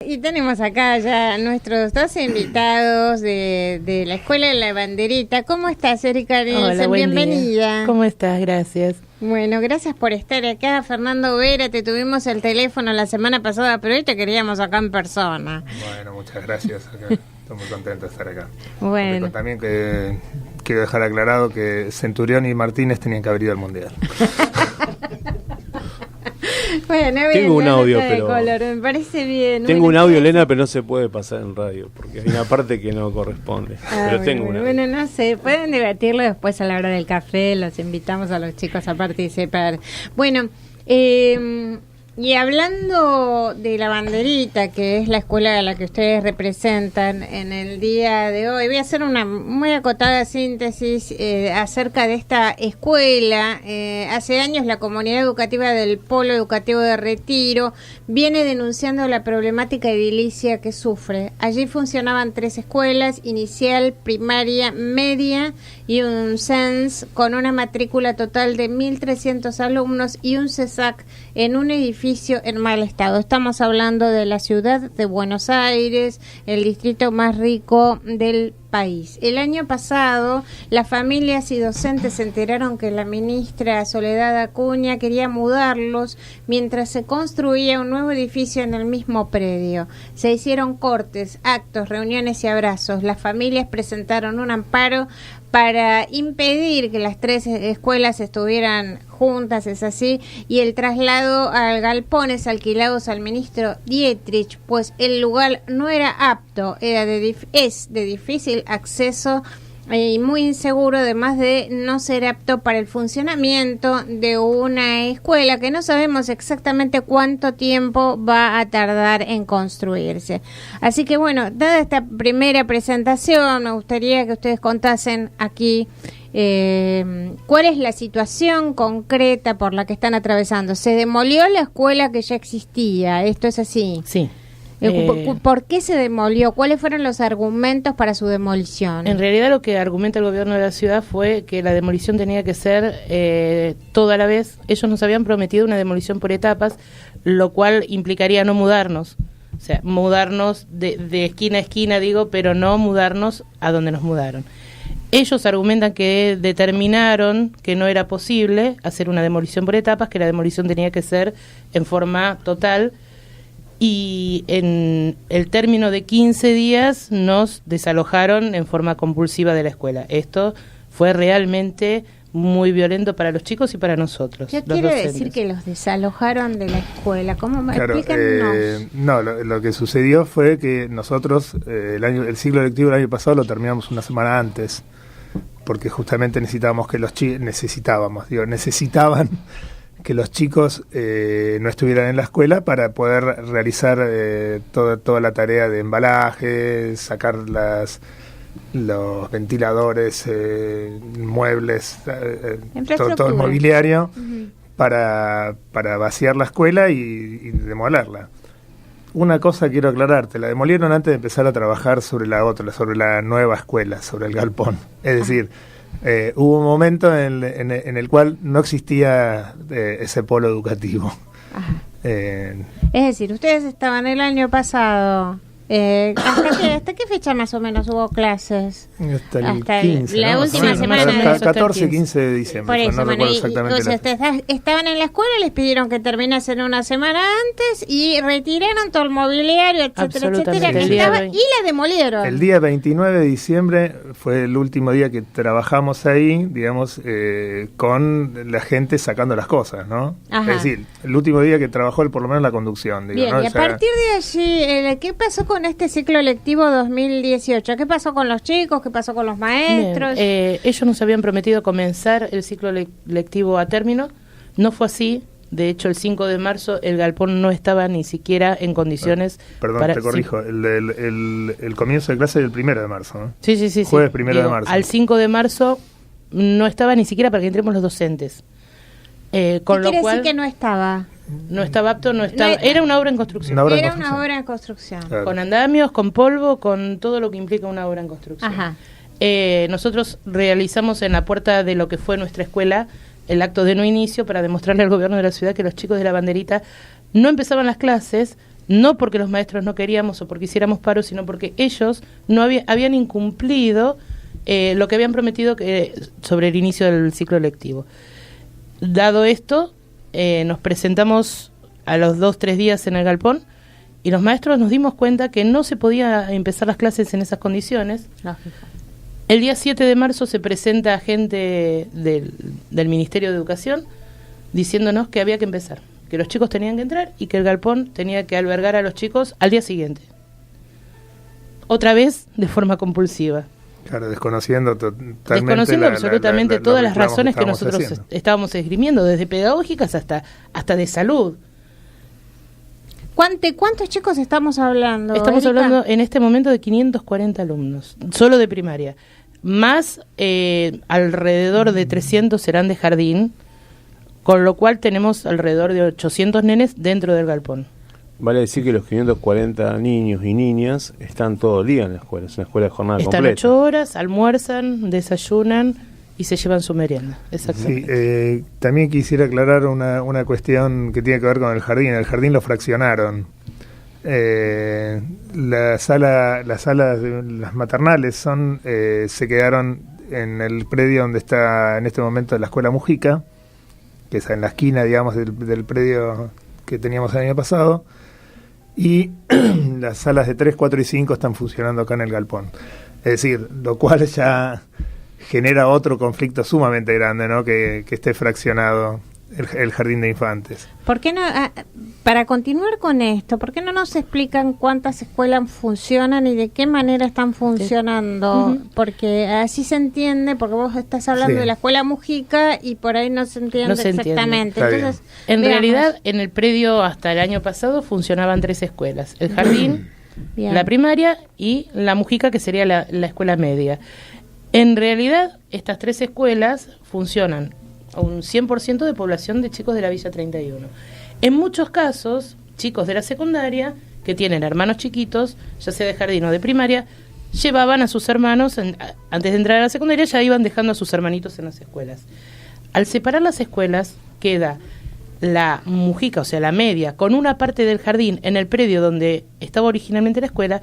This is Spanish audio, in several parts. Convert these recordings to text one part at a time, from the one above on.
Y tenemos acá ya nuestros dos invitados de la Escuela de la Banderita. ¿Cómo estás, Erika Nielsen? Hola, Bienvenida. Día. ¿Cómo estás? Gracias. Bueno, gracias por estar acá. Fernando Vera, te tuvimos el teléfono la semana pasada, pero hoy te queríamos acá en persona. Bueno, muchas gracias. Estoy muy contento de estar acá. Bueno. Porque también que quiero dejar aclarado que Centurión y Martínez tenían que haber ido al Mundial. Bueno, tengo un audio, pero color, me parece bien. Tengo un audio, Elena, pero no se puede pasar en radio porque hay una parte que no corresponde. Pero tengo un audio. Bueno, no sé, pueden debatirlo después a la hora del café. Los invitamos a los chicos a participar. Bueno, y hablando de la Banderita, que es la escuela a la que ustedes representan en el día de hoy, voy a hacer una muy acotada síntesis acerca de esta escuela. Hace años la comunidad educativa del Polo Educativo de Retiro viene denunciando la problemática edilicia que sufre. Allí funcionaban 3 escuelas, inicial, primaria, media y un CENS con una matrícula total de 1.300 alumnos y un CESAC en un edificio en mal estado. Estamos hablando de la ciudad de Buenos Aires, el distrito más rico del país. El año pasado, las familias y docentes se enteraron que la ministra Soledad Acuña quería mudarlos mientras se construía un nuevo edificio en el mismo predio. Se hicieron cortes, actos, reuniones y abrazos. Las familias presentaron un amparo para impedir que las 3 escuelas estuvieran juntas, es así, y el traslado a galpones alquilados al ministro Dietrich, pues el lugar no era apto, es de difícil acceso y muy inseguro, además de no ser apto para el funcionamiento de una escuela que no sabemos exactamente cuánto tiempo va a tardar en construirse. Así que bueno, dada esta primera presentación, me gustaría que ustedes contasen aquí cuál es la situación concreta por la que están atravesando. Se demolió la escuela que ya existía, ¿esto es así? Sí. ¿Por qué se demolió? ¿Cuáles fueron los argumentos para su demolición? En realidad lo que argumenta el gobierno de la ciudad fue que la demolición tenía que ser toda la vez. Ellos nos habían prometido una demolición por etapas, lo cual implicaría no mudarnos. O sea, mudarnos de esquina a esquina, digo, pero no mudarnos a donde nos mudaron. Ellos argumentan que determinaron que no era posible hacer una demolición por etapas, que la demolición tenía que ser en forma total, y en el término de 15 días nos desalojaron en forma compulsiva de la escuela. Esto fue realmente muy violento para los chicos y para nosotros. ¿Qué quiere decir que los desalojaron de la escuela? ¿Cómo me explícanos? No, lo que sucedió fue que nosotros el ciclo lectivo del año pasado lo terminamos una semana antes, porque justamente necesitaban que los chicos no estuvieran en la escuela para poder realizar toda la tarea de embalaje, sacar los ventiladores, muebles, todo el mobiliario, uh-huh, para vaciar la escuela y demolerla. Una cosa quiero aclararte, la demolieron antes de empezar a trabajar sobre la nueva escuela, sobre el galpón. Es decir, hubo un momento en el cual no existía ese polo educativo. Es decir, ustedes estaban el año pasado. ¿Hasta qué fecha más o menos hubo clases? Hasta el 15, la última semana. 14, 15 de diciembre. Por eso, no recuerdo exactamente. Ustedes estaban en la escuela, les pidieron que terminasen una semana antes y retiraron todo el mobiliario, etcétera, etcétera, y la demolieron. El día 29 de diciembre fue el último día que trabajamos ahí, digamos, con la gente sacando las cosas, ¿no? Ajá. Es decir, el último día que trabajó por lo menos la conducción. Digo, bien, ¿no? Y a partir de allí, ¿qué pasó con este ciclo lectivo 2018? ¿Qué pasó con los chicos? ¿Qué pasó con los maestros? Bien, ellos nos habían prometido comenzar el ciclo lectivo a término. No fue así. De hecho, el 5 de marzo el galpón no estaba ni siquiera en condiciones... Perdón, te corrijo. Sí. El comienzo de clase es el 1 de marzo, ¿no? Sí. Jueves 1 de marzo. Al 5 de marzo no estaba ni siquiera para que entremos los docentes. Con lo cual, decir que no estaba? No estaba apto, era una obra en construcción. Era una obra en construcción. Claro. Con andamios, con polvo, con todo lo que implica una obra en construcción. Ajá. Nosotros realizamos en la puerta de lo que fue nuestra escuela el acto de no inicio para demostrarle al gobierno de la ciudad que los chicos de la Banderita no empezaban las clases no porque los maestros no queríamos o porque hiciéramos paro, sino porque ellos no habían incumplido lo que habían prometido sobre el inicio del ciclo lectivo. Dado esto, nos presentamos a los 2-3 días en el galpón y los maestros nos dimos cuenta que no se podía empezar las clases en esas condiciones. El día 7 de marzo se presenta gente del Ministerio de Educación diciéndonos que había que empezar, que los chicos tenían que entrar y que el galpón tenía que albergar a los chicos al día siguiente. Otra vez de forma compulsiva. Claro, desconociendo absolutamente todas las razones que nosotros estábamos esgrimiendo, desde pedagógicas hasta de salud. ¿Cuántos chicos estamos hablando? Estamos Erika? hablando en este momento de 540 alumnos, solo de primaria. Más alrededor de 300 serán de jardín, con lo cual tenemos alrededor de 800 nenes dentro del galpón. Vale decir que los 540 niños y niñas están todo el día en la escuela, es una escuela de jornada completa. Están 8 horas, almuerzan, desayunan y se llevan su merienda. Exactamente. Sí, también quisiera aclarar una cuestión que tiene que ver con el jardín. El jardín lo fraccionaron. Las salas de las maternales se quedaron en el predio donde está en este momento la Escuela Mujica, que es en la esquina, digamos, del predio que teníamos el año pasado, y las salas de 3, 4 y 5 están funcionando acá en el galpón. Es decir, lo cual ya genera otro conflicto sumamente grande, ¿no? Que esté fraccionado el jardín de infantes. ¿Por qué no, para continuar con esto, por qué no nos explican cuántas escuelas funcionan y de qué manera están funcionando? Sí. Porque así se entiende, porque vos estás hablando de la Escuela Mujica y por ahí no se entiende exactamente. Entonces, en realidad, en el predio hasta el año pasado funcionaban 3 escuelas: el jardín, la primaria y la Mujica, que sería la escuela media. En realidad, estas 3 escuelas funcionan a un 100% de población de chicos de la Villa 31. En muchos casos, chicos de la secundaria que tienen hermanos chiquitos, ya sea de jardín o de primaria, llevaban a sus hermanos, antes de entrar a la secundaria, ya iban dejando a sus hermanitos en las escuelas. Al separar las escuelas, queda la Mujica, o sea, la media, con una parte del jardín en el predio donde estaba originalmente la escuela,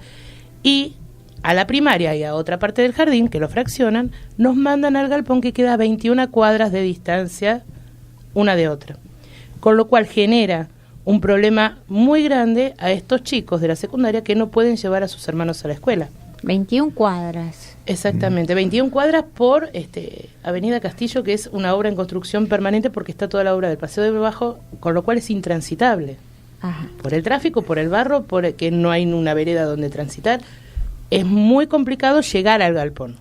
y a la primaria y a otra parte del jardín, que lo fraccionan, nos mandan al galpón que queda a 21 cuadras de distancia una de otra. Con lo cual genera un problema muy grande a estos chicos de la secundaria que no pueden llevar a sus hermanos a la escuela. 21 cuadras. Exactamente, 21 cuadras por Avenida Castillo, que es una obra en construcción permanente porque está toda la obra del Paseo de Bajo, con lo cual es intransitable. Ajá. Por el tráfico, por el barro, porque no hay una vereda donde transitar. Es muy complicado llegar al galpón.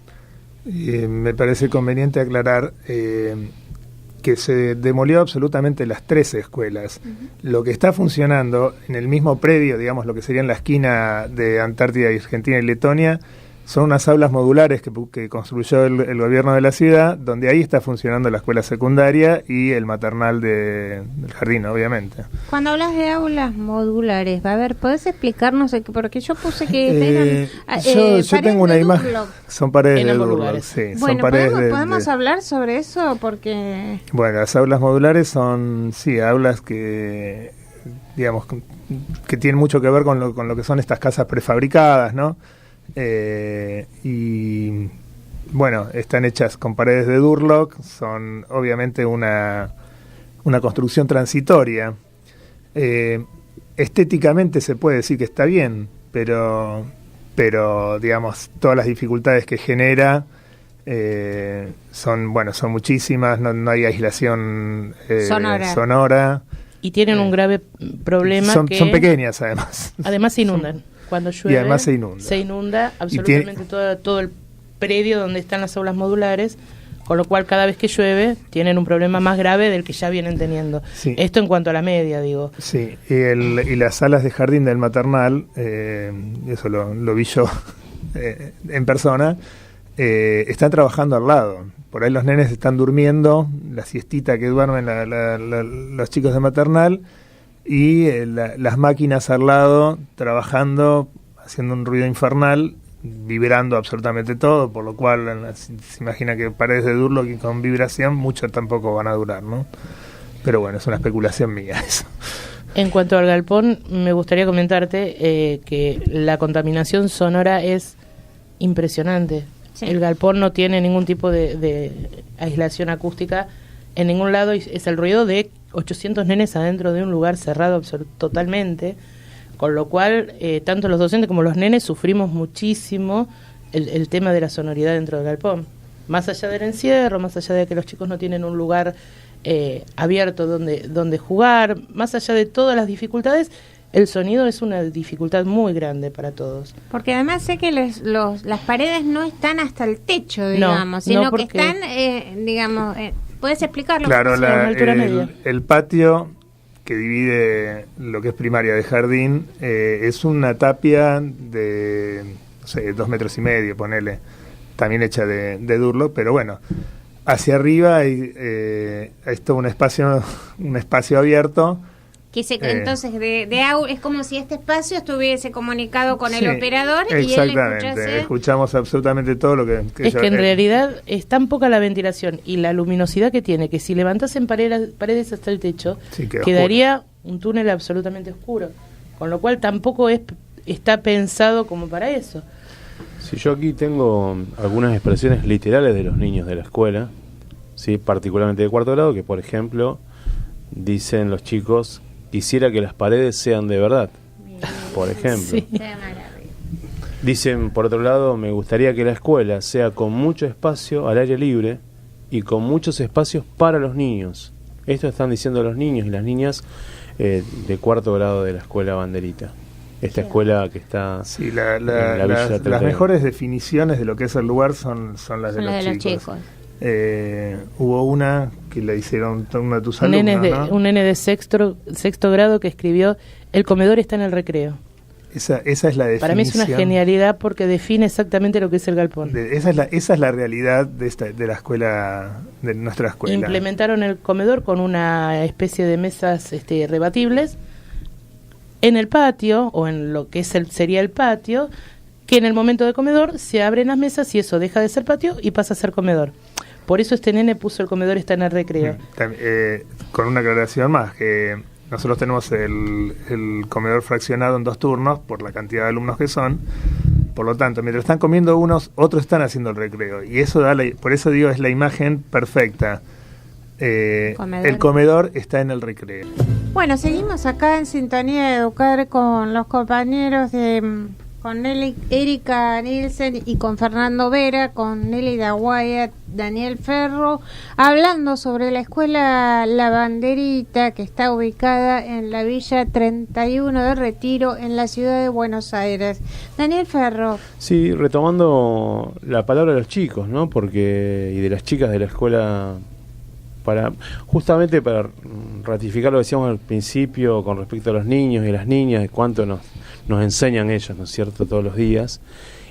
Me parece conveniente aclarar que se demolió absolutamente las 13 escuelas. Uh-huh. Lo que está funcionando en el mismo predio, digamos, lo que sería en la esquina de Antártida, Argentina y Letonia, son unas aulas modulares que construyó el gobierno de la ciudad, donde ahí está funcionando la escuela secundaria y el maternal del jardín, obviamente. Cuando hablas de aulas modulares, a ver, ¿podés explicarnos? Porque yo puse que yo tengo una imagen. Son paredes de Durlock, sí. Bueno, son paredes ¿podemos hablar sobre eso? Porque bueno, las aulas modulares son, sí, aulas que, digamos, que tienen mucho que ver con lo que son estas casas prefabricadas, ¿no? Y bueno, están hechas con paredes de Durlock, son obviamente una construcción transitoria. Estéticamente se puede decir que está bien, pero digamos, todas las dificultades que genera son muchísimas, no hay aislación sonora. Y tienen un grave problema son pequeñas además. Además se inundan. Cuando llueve, y además se inunda absolutamente todo el predio donde están las aulas modulares, con lo cual cada vez que llueve tienen un problema más grave del que ya vienen teniendo. Sí. Esto en cuanto a la media, digo. Sí, y las salas de jardín del maternal, eso lo vi yo en persona, están trabajando al lado. Por ahí los nenes están durmiendo, la siestita que duermen los chicos de maternal, y las máquinas al lado trabajando, haciendo un ruido infernal, vibrando absolutamente todo, por lo cual se imagina que paredes de Durlock y con vibración mucho tampoco van a durar, ¿no? Pero bueno, es una especulación mía eso. En cuanto al galpón, me gustaría comentarte que la contaminación sonora es impresionante. Sí. El galpón no tiene ningún tipo de aislación acústica en ningún lado, y es el ruido de 800 nenes adentro de un lugar cerrado totalmente, con lo cual tanto los docentes como los nenes sufrimos muchísimo el tema de la sonoridad dentro del galpón. Más allá del encierro, más allá de que los chicos no tienen un lugar abierto donde jugar, más allá de todas las dificultades, el sonido es una dificultad muy grande para todos. Porque además sé que las paredes no están hasta el techo, digamos, sino que están, digamos, ¿puedes explicarlo? Claro, el patio que divide lo que es primaria de jardín es una tapia de, no sé, 2,5 metros, ponele, también hecha de durlo, pero bueno, hacia arriba hay todo un espacio abierto. Que entonces es como si este espacio estuviese comunicado con el operador y exactamente, escuchamos absolutamente todo lo que es que en realidad es tan poca la ventilación y la luminosidad que tiene, que si levantasen paredes hasta el techo, quedaría un túnel absolutamente oscuro, con lo cual tampoco está pensado como para eso. Si yo aquí tengo algunas expresiones literales de los niños de la escuela, sí, particularmente de cuarto grado, que por ejemplo dicen los chicos: quisiera que las paredes sean de verdad, por ejemplo. Sí. Dicen, por otro lado, me gustaría que la escuela sea con mucho espacio al aire libre y con muchos espacios para los niños. Esto están diciendo los niños y las niñas de cuarto grado de la escuela Banderita. Esta escuela que está en la Villa 31. Las mejores definiciones de lo que es el lugar son las de los chicos. Hubo una que le hicieron uno de tus alumnos, un nene de sexto grado que escribió: el comedor está en el recreo. Esa es la definición. Para mí es una genialidad porque define exactamente lo que es el galpón. Esa es la realidad de la escuela, de nuestra escuela. Implementaron el comedor con una especie de mesas rebatibles en el patio, o en lo que sería el patio, que en el momento de comedor se abren las mesas y eso deja de ser patio y pasa a ser comedor. Por eso este nene puso el comedor está en el recreo. Con una aclaración más, que nosotros tenemos el comedor fraccionado en 2 turnos por la cantidad de alumnos que son. Por lo tanto, mientras están comiendo unos, otros están haciendo el recreo. Y eso por eso digo, es la imagen perfecta. El comedor está en el recreo. Bueno, seguimos acá en Sintonía de Educar con los compañeros con Erika Nielsen y con Fernando Vera, con Nelly Daguaya, Daniel Ferro, hablando sobre la escuela La Banderita, que está ubicada en la Villa 31 de Retiro, en la ciudad de Buenos Aires. Daniel Ferro. Sí, retomando la palabra de los chicos, ¿no? Y de las chicas de la escuela, justamente para ratificar lo que decíamos al principio con respecto a los niños y las niñas, de cuánto nos enseñan ellos, ¿no es cierto?, todos los días,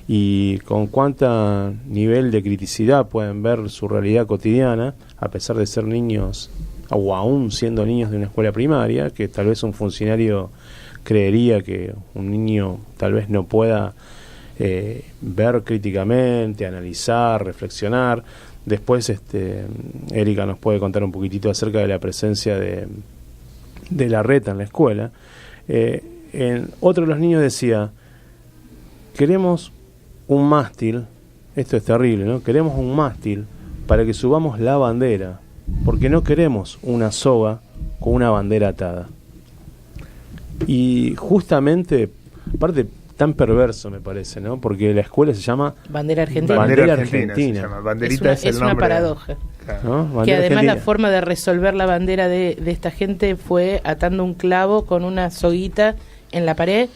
y con cuánto nivel de criticidad pueden ver su realidad cotidiana, a pesar de ser niños, o aún siendo niños de una escuela primaria, que tal vez un funcionario creería que un niño tal vez no pueda ver críticamente, analizar, reflexionar. Después Erika nos puede contar un poquitito acerca de la presencia de la reta en la escuela. Otro de los niños decía: queremos un mástil, esto es terrible, ¿no? Queremos un mástil para que subamos la bandera, porque no queremos una soga con una bandera atada. Y justamente, aparte, tan perverso me parece, ¿no? Porque la escuela se llama Bandera Argentina. Bandera Argentina. Banderita es una paradoja. Claro. ¿No? Que además Argentina. La forma de resolver la bandera de esta gente fue atando un clavo con una soguita en la pared,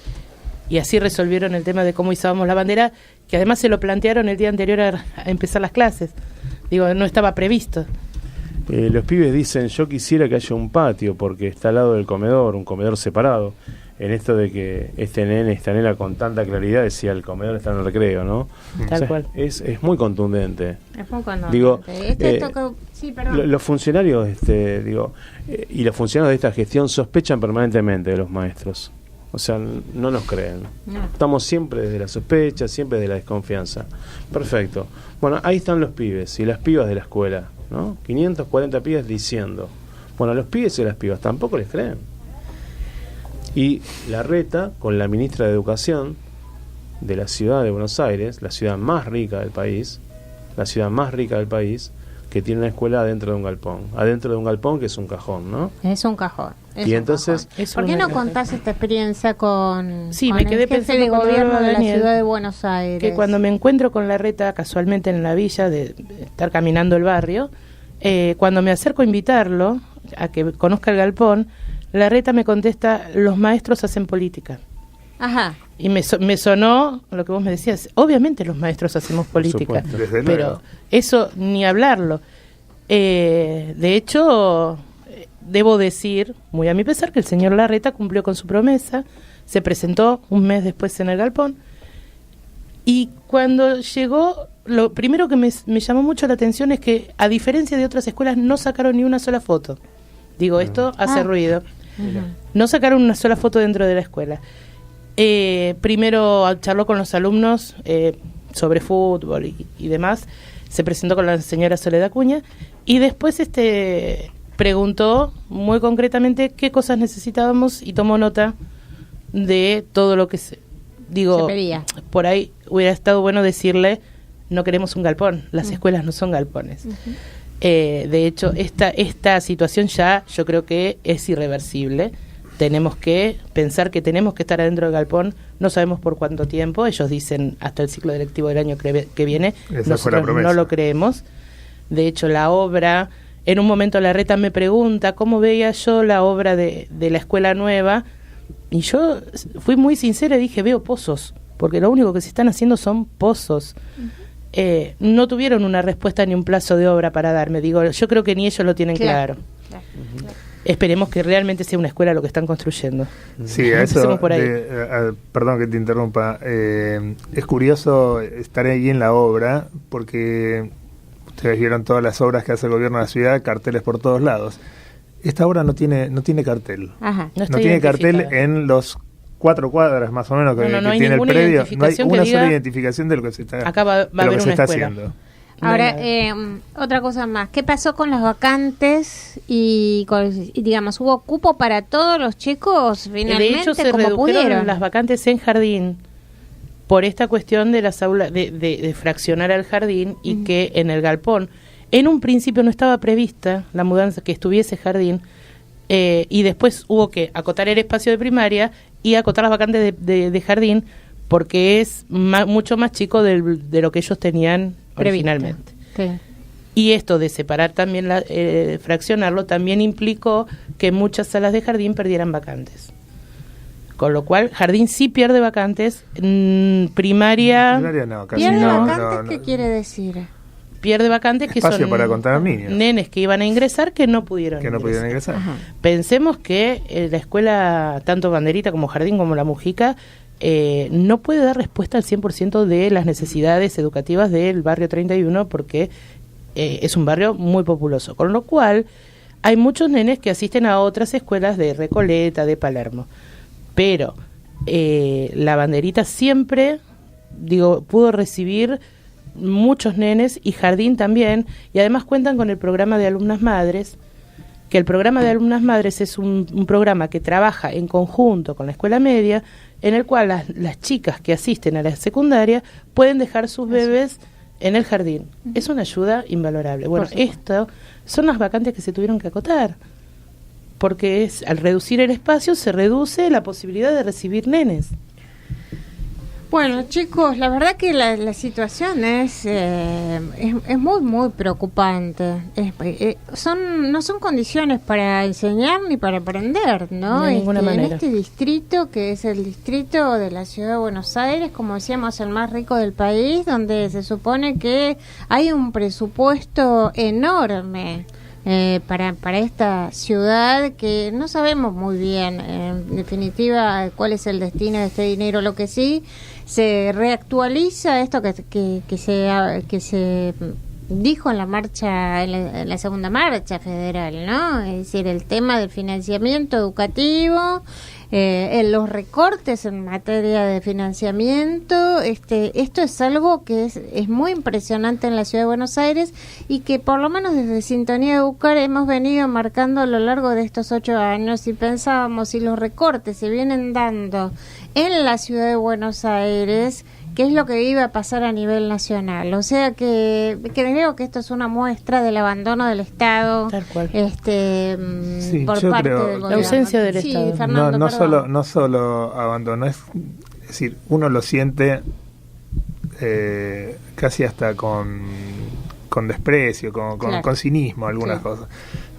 y así resolvieron el tema de cómo izábamos la bandera, que además se lo plantearon el día anterior a empezar las clases. Digo, no estaba previsto. Los pibes dicen: yo quisiera que haya un patio porque está al lado del comedor, un comedor separado. En esto de que esta nena con tanta claridad decía: el comedor está en el recreo, ¿no? Tal cual. Es muy contundente. Es muy contundente. Digo, sí, perdón. Los funcionarios, y los funcionarios de esta gestión sospechan permanentemente de los maestros. O sea, no nos creen. No. Estamos siempre desde la sospecha, siempre desde la desconfianza. Perfecto. Bueno, ahí están los pibes y las pibas de la escuela, ¿no? 540 pibes diciendo. Bueno, a los pibes y a las pibas tampoco les creen. Y Larreta, con la ministra de Educación de la ciudad de Buenos Aires, la ciudad más rica del país, que tiene una escuela adentro de un galpón que es un cajón, ¿no? Es un cajón. Y entonces, ¿por qué no contás esta experiencia con me quedé el jefe de pensando gobierno de la Daniel, ciudad de Buenos Aires? que cuando me encuentro con Larreta casualmente en la villa, de estar caminando el barrio, cuando me acerco a invitarlo a que conozca el galpón, Larreta me contesta: los maestros hacen política. Ajá. Y me sonó lo que vos me decías. Obviamente los maestros hacemos política, pero eso ni hablarlo. De hecho, debo decir, muy a mi pesar, que el señor Larreta cumplió con su promesa, se presentó un mes después en el galpón, y cuando llegó, lo primero que me llamó mucho la atención es que, a diferencia de otras escuelas, no sacaron ni una sola foto. Digo, esto hace ruido. No sacaron una sola foto dentro de la escuela. Primero charló con los alumnos sobre fútbol y demás. Se presentó con la señora Soledad Acuña y después preguntó muy concretamente qué cosas necesitábamos y tomó nota de todo lo que se pedía. Por ahí hubiera estado bueno decirle: no queremos un galpón, las escuelas no son galpones. De hecho, esta situación ya yo creo que es irreversible. Tenemos que pensar que tenemos que estar adentro del galpón, no sabemos por cuánto tiempo. Ellos dicen hasta el ciclo directivo del año que viene. Nosotros no lo creemos. De hecho, la obra, en un momento Larreta me pregunta cómo veía yo la obra de la escuela nueva, y yo fui muy sincera y dije: veo pozos, porque lo único que se están haciendo son pozos. No tuvieron una respuesta ni un plazo de obra para darme. Digo, yo creo que ni ellos lo tienen claro. Esperemos que realmente sea una escuela lo que están construyendo. Sí, a eso, perdón que te interrumpa, es curioso estar ahí en la obra, porque ustedes vieron todas las obras que hace el gobierno de la ciudad, carteles por todos lados. Esta obra no tiene cartel. Ajá. No tiene cartel en los 4 cuadras más o menos que tiene el predio. No hay una sola identificación de lo que se está, haciendo. Ahora, otra cosa más. ¿Qué pasó con las vacantes? Y digamos, ¿hubo cupo para todos los chicos finalmente? De hecho, se redujeron las vacantes en jardín por esta cuestión de las aulas, de fraccionar al jardín, y que en el galpón, en un principio no estaba prevista la mudanza, que estuviese jardín, y después hubo que acotar el espacio de primaria y acotar las vacantes de jardín, porque es mucho más chico de lo que ellos tenían originalmente. Sí. Y esto de separar también, fraccionarlo, también implicó que muchas salas de jardín perdieran vacantes. Con lo cual, jardín sí pierde vacantes, primaria no, casi ¿pierde no, vacantes? ¿Qué quiere decir? Pierde vacantes que son para contar niños. Nenes que iban a ingresar que no pudieron ingresar. Pensemos que la escuela, tanto Banderita como Jardín como La Mujica, no puede dar respuesta al 100% de las necesidades educativas del barrio 31, porque es un barrio muy populoso, con lo cual hay muchos nenes que asisten a otras escuelas de Recoleta, de Palermo, pero la Banderita siempre, pudo recibir muchos nenes, y Jardín también, y además cuentan con el programa de alumnas madres, que el programa de alumnas madres es un programa que trabaja en conjunto con la escuela media, en el cual las chicas que asisten a la secundaria pueden dejar sus bebés en el jardín. Es una ayuda invalorable. Bueno, esto son las vacantes que se tuvieron que acotar, porque al reducir el espacio se reduce la posibilidad de recibir nenes. Bueno, chicos, la verdad que la situación es muy, muy preocupante. No son condiciones para enseñar ni para aprender, ¿no? De ninguna manera. En este distrito, que es el distrito de la ciudad de Buenos Aires, como decíamos, el más rico del país, donde se supone que hay un presupuesto enorme para esta ciudad, que no sabemos muy bien, en definitiva, cuál es el destino de este dinero. Lo que sí se reactualiza esto que se dijo en la marcha, en la segunda marcha federal, ¿no? Es decir, el tema del financiamiento educativo, en los recortes en materia de financiamiento. Esto es algo que es muy impresionante en la Ciudad de Buenos Aires y que por lo menos desde Sintonía Educar hemos venido marcando a lo largo de estos 8 años, y pensábamos, si los recortes se vienen dando en la Ciudad de Buenos Aires, ¿qué es lo que iba a pasar a nivel nacional? O sea que creo que esto es una muestra del abandono del Estado. Tal cual. Sí, por yo parte creo del gobierno. La ausencia del Sí, Estado. Fernando, no solo abandono, es decir, uno lo siente casi hasta con desprecio, Claro. con cinismo, algunas Sí. cosas.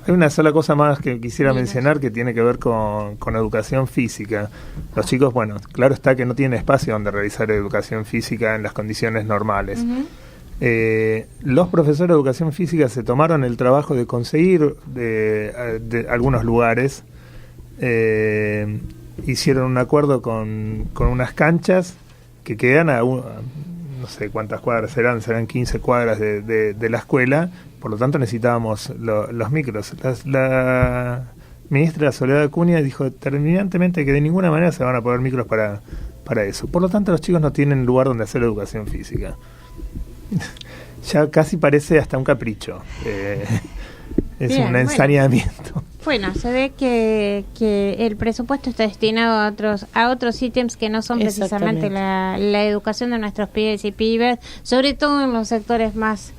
Hay una sola cosa más que quisiera Sí, mencionar que tiene que ver con educación física. Los chicos, bueno, claro está que no tienen espacio donde realizar educación física en las condiciones normales. Ujú. Los profesores de educación física se tomaron el trabajo de conseguir de algunos lugares, hicieron un acuerdo con unas canchas que quedan no sé cuántas cuadras serán 15 cuadras de la escuela. Por lo tanto necesitábamos los micros. La ministra Soledad Acuña dijo terminantemente que de ninguna manera se van a poner micros para eso. Por lo tanto los chicos no tienen lugar donde hacer educación física. Ya casi parece hasta un capricho. Es Bien, un bueno. ensaneamiento. Bueno, se ve que el presupuesto está destinado a otros ítems que no son precisamente la educación de nuestros pibes y pibas, sobre todo en los sectores más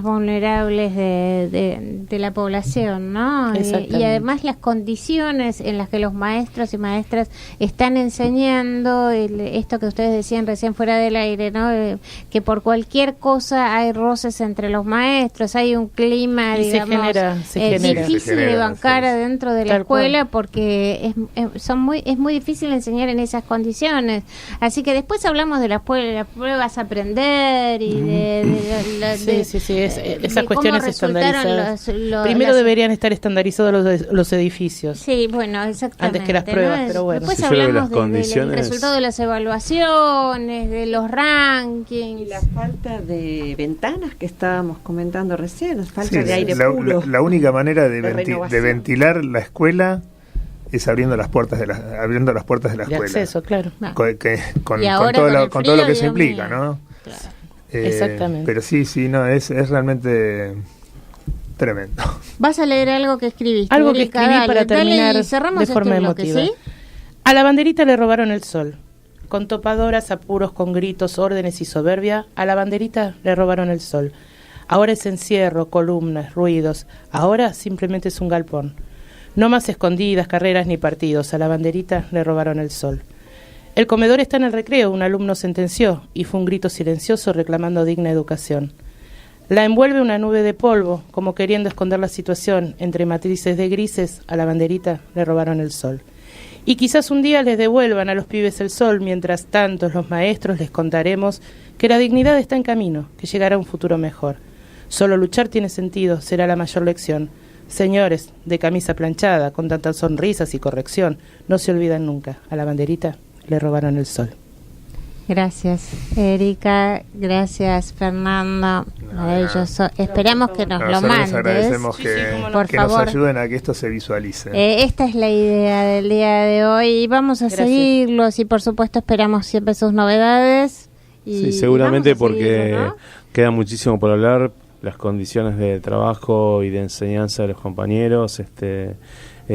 vulnerables de la población, ¿no? Y además las condiciones en las que los maestros y maestras están enseñando, esto que ustedes decían recién fuera del aire, ¿no? Que por cualquier cosa hay roces entre los maestros, hay un clima, y digamos, se genera. difícil de bancar sí. adentro de la Tal escuela, cual. porque es muy difícil enseñar en esas condiciones. Así que después hablamos de las pruebas a aprender y Sí, esas de cómo cuestiones resultaron estandarizadas. Primero deberían estar estandarizados los edificios. Sí, bueno, exactamente. Antes que las pruebas, pero bueno. Después Sí, yo creo que hablamos las del condiciones- resultado de las evaluaciones, de los rankings. Y la falta de ventanas que estábamos comentando recién, la falta Sí, de aire la, puro. la única manera de renovación. ventilar la escuela es abriendo las puertas de la De escuela. acceso, claro. Ah. Con Y ahora todo con lo, el con todo frío, lo que eso Dios implica, mío. ¿no? Claro. Exactamente. Pero sí, no, es realmente tremendo. ¿Vas a leer algo que escribiste? Algo que Erika? escribí Dale, para terminar dale y cerramos de forma este bloque, emotiva. ¿sí? A la banderita le robaron el sol. Con topadoras, apuros, con gritos, órdenes y soberbia, a la banderita le robaron el sol. Ahora es encierro, columnas, ruidos. Ahora simplemente es un galpón. No más escondidas, carreras ni partidos. A la banderita le robaron el sol. El comedor está en el recreo, un alumno sentenció, y fue un grito silencioso reclamando digna educación. La envuelve una nube de polvo, como queriendo esconder la situación. Entre matrices de grises, a la banderita le robaron el sol. Y quizás un día les devuelvan a los pibes el sol, mientras tanto los maestros les contaremos que la dignidad está en camino, que llegará un futuro mejor. Solo luchar tiene sentido, será la mayor lección. Señores de camisa planchada, con tantas sonrisas y corrección, no se olvidan nunca, a la banderita le robaron el sol. Gracias, Erika. Gracias, Fernando. Maravilloso. Esperamos que nos lo Nosotros les mandes. agradecemos Sí, que, sí, cómo no. que nos Por favor. ayuden a que esto se visualice. Esta es la idea del día de hoy y vamos a Gracias. seguirlos y por supuesto esperamos siempre sus novedades. Y Sí, seguramente vamos a porque seguirlo, ¿no? queda muchísimo por hablar, las condiciones de trabajo y de enseñanza de los compañeros,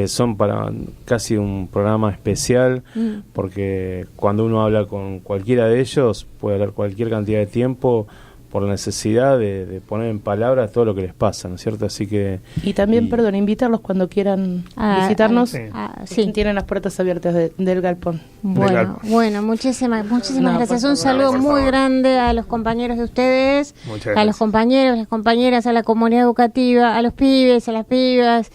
son para casi un programa especial, porque cuando uno habla con cualquiera de ellos puede hablar cualquier cantidad de tiempo por la necesidad de poner en palabras todo lo que les pasa, ¿no es cierto? Así que... Y también, perdón, invitarlos cuando quieran Ah, visitarnos. sí. Sí. Tienen las puertas abiertas del galpón. Bueno, muchísimas No, gracias. por Un favor. saludo Por muy favor. grande a los compañeros de ustedes, Muchas a los gracias. compañeros, las compañeras, a la comunidad educativa, a los pibes, a las pibas.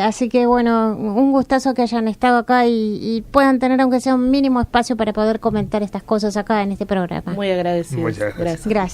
Así que bueno, un gustazo que hayan estado acá y puedan tener aunque sea un mínimo espacio para poder comentar estas cosas acá en este programa. Muy agradecidos. Muchas gracias. Gracias.